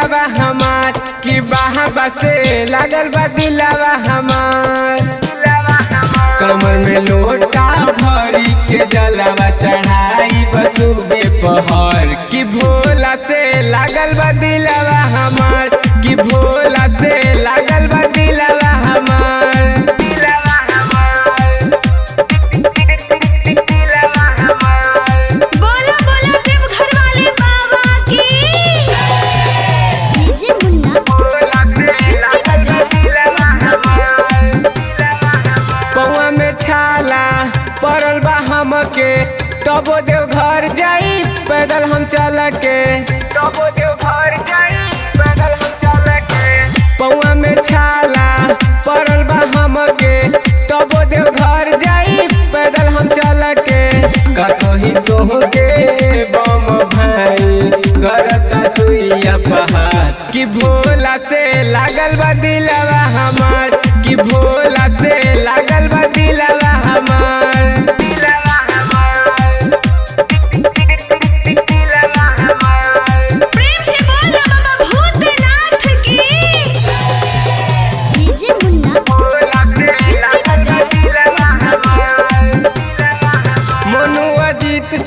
दिलावा हमार कि बाबा से लागल बा दिलावा हमार। कमर में लोटा भरी के जलावा चढ़ाई बसुबे पहर कि भोला से लागल बा दिलावा हमार कि भोला से लागल बा दिलावा हमार। पड़ल बा हमके तबो देव घर जाई पैदल हम चल के, तबो देव घर जाई पैदल हम चल के। पौआ में छाला पड़ल बा हमके तबो देव घर जाई पैदल हम चल के। कतही तोहके बम भाई करता सुइया पहाड़ कि भोला से लागल बा दिलवा हमार कि भोला से लागल बा दिलवा हमार।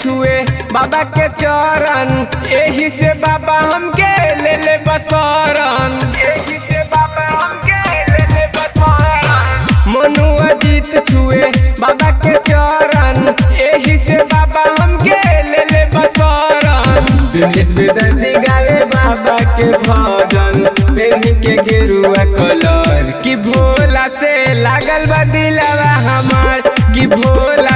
छुए बाबा के चरण एही से बाबा हमके ले ले बसरन, एही से बाबा हमके ले ले बसरन। मनु अजीत छुए बाबा के चरण एही से बाबा हमके ले ले बसरन। दिनेश बेदर्दी गावे बाबा के भजन प्रेमी के गेरुआ कलर कि भोला से लागल बा दिलवा हमार कि भोला